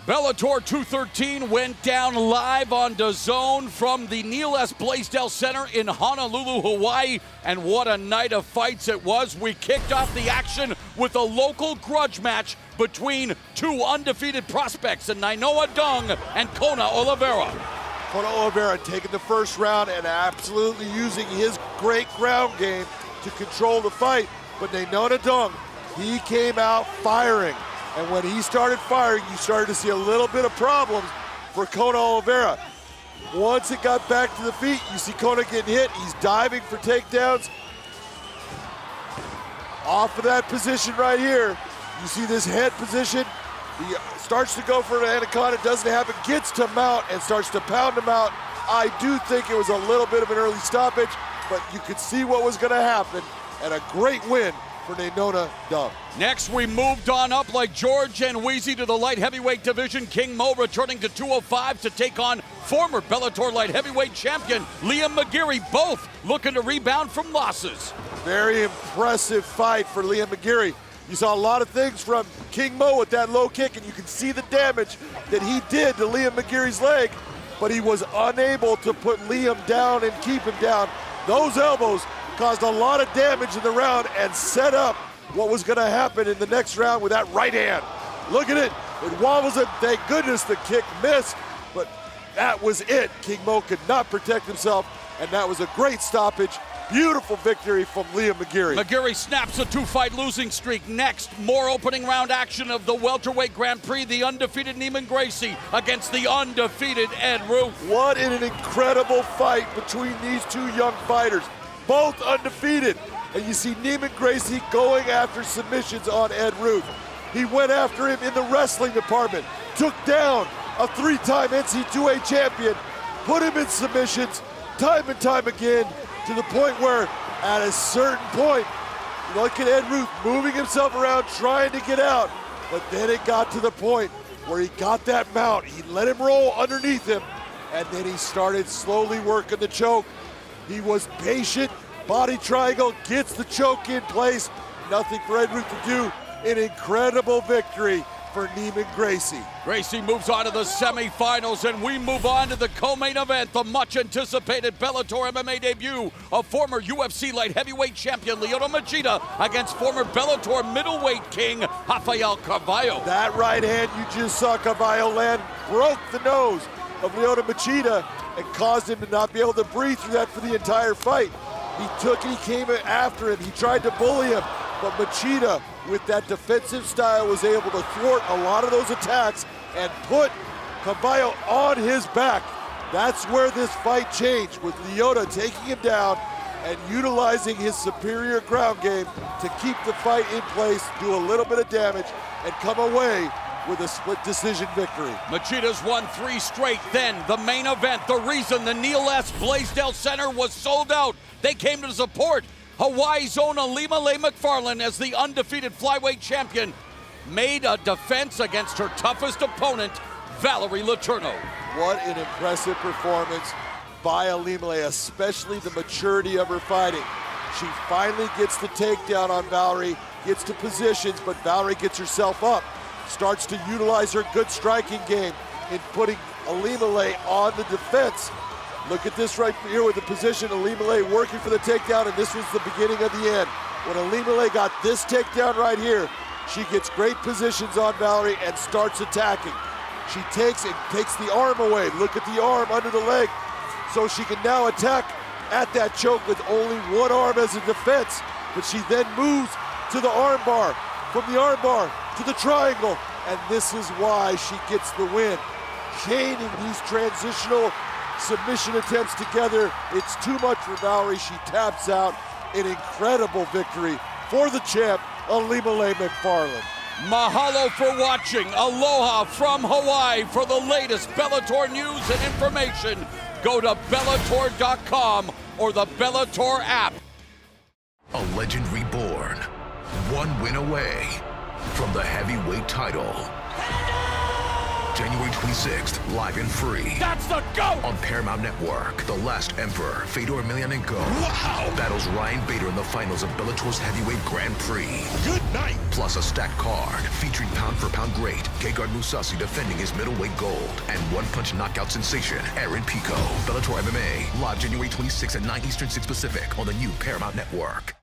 Bellator 213 went down live on DAZN from the Neil S. Blaisdell Center in Honolulu, Hawaii, and what a night of fights it was. We kicked off the action with a local grudge match between two undefeated prospects in Nainoa Dung and Kona Oliveira. Kona Oliveira taking the first round and absolutely using his great ground game to control the fight, but Nainoa Dung, he came out firing. And when he started firing, you started to see a little bit of problems for Kona Oliveira. Once it got back to the feet, you see Kona getting hit. He's diving for takedowns. Off of that position right here, you see this head position. He starts to go for an anaconda, doesn't happen, gets to mount and starts to pound him out. I do think it was a little bit of an early stoppage, but you could see what was gonna happen, and a great win for Nainoa Dung. Next, we moved on up like George and Wheezy to the light heavyweight division. King Mo returning to 205 to take on former Bellator light heavyweight champion Liam McGeary, both looking to rebound from losses. Very impressive fight for Liam McGeary. You saw a lot of things from King Mo with that low kick, and you can see the damage that he did to Liam McGeary's leg, but he was unable to put Liam down and keep him down. Those elbows caused a lot of damage in the round and set up what was going to happen in the next round with that right hand. Look at it. It wobbles it. Thank goodness the kick missed, but that was it. King Mo could not protect himself, and that was a great stoppage. Beautiful victory from Liam McGeary. McGeary snaps a two-fight losing streak. Next, more opening round action of the welterweight Grand Prix. The undefeated Neiman Gracie against the undefeated Ed Ruth. What an incredible fight between these two young fighters. Both undefeated. And you see Neiman Gracie going after submissions on Ed Ruth. He went after him in the wrestling department, took down a three-time NC2A champion, put him in submissions time and time again, to the point where at a certain point, look at Ed Ruth moving himself around, trying to get out. But then it got to the point where he got that mount. He let him roll underneath him, and then he started slowly working the choke. He was patient, body triangle, gets the choke in place. Nothing for Ed Ruth to do. An incredible victory for Neiman Gracie. Gracie moves on to the semifinals, and we move on to the co-main event, the much-anticipated Bellator MMA debut of former UFC light heavyweight champion Lyoto Machida against former Bellator middleweight king Rafael Carvalho. That right hand you just saw Carvalho land broke the nose of Lyoto Machida and caused him to not be able to breathe through that for the entire fight. He took it, he came after him, he tried to bully him, but Machida, with that defensive style, was able to thwart a lot of those attacks and put Carvalho on his back. That's where this fight changed, with Lyoto taking him down and utilizing his superior ground game to keep the fight in place, do a little bit of damage, and come away with a split decision victory. Machida's won 3 straight. Then the main event, the reason the Neil S. Blaisdell Center was sold out. They came to support Hawaii's own Ilima-Lei Macfarlane as the undefeated flyweight champion made a defense against her toughest opponent, Valerie Letourneau. What an impressive performance by Ilima-Lei, especially the maturity of her fighting. She finally gets the takedown on Valerie, gets to positions, but Valerie gets herself up, starts to utilize her good striking game in putting Ilima-Lei on the defense. Look at this right here with the position, Ilima-Lei working for the takedown, and this was the beginning of the end. When Ilima-Lei got this takedown right here, she gets great positions on Valerie and starts attacking. She takes the arm away. Look at the arm under the leg. So she can now attack at that choke with only one arm as a defense, but she then moves to the arm bar, from the arm bar to the triangle, and this is why she gets the win. Chaining these transitional submission attempts together, it's too much for Valerie. She taps out. An incredible victory for the champ, Ilima-Lei Macfarlane. Mahalo for watching. Aloha from Hawaii. For the latest Bellator news and information, go to Bellator.com or the Bellator app. A legend reborn, one win away from the heavyweight title. January 26th, live and free. That's the GOAT! On Paramount Network, The Last Emperor, Fedor Emelianenko, battles Ryan Bader in the finals of Bellator's Heavyweight Grand Prix. Good night. Plus a stacked card featuring pound-for-pound great Gegard Mousasi defending his middleweight gold, and one-punch knockout sensation Aaron Pico. Bellator MMA, live January 26th at 9 Eastern, 6 Pacific on the new Paramount Network.